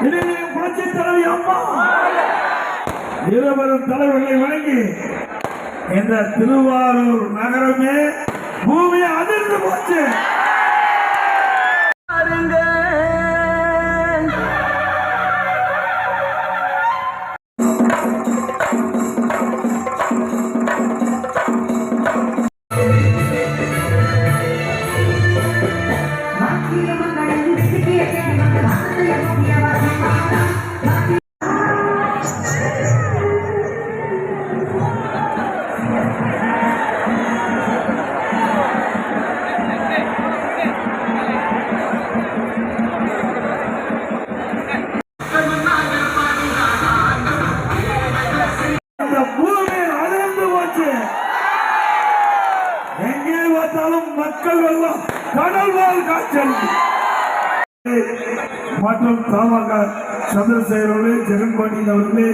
புரட்சி தலைவி அம்மா இருவரும் தலைவர்களை வணங்கி இந்த திருவாரூர் நகரமே பூமி அதிர்ந்து போச்சு. எங்கே பார்த்தாலும் மக்கள் வெள்ளம், கடல் வாழ் காய்ச்சல் மற்றும் தமாக சந்திரசேகர் அவர்களே, ஜெகன்பாண்டியன் அவர்களே,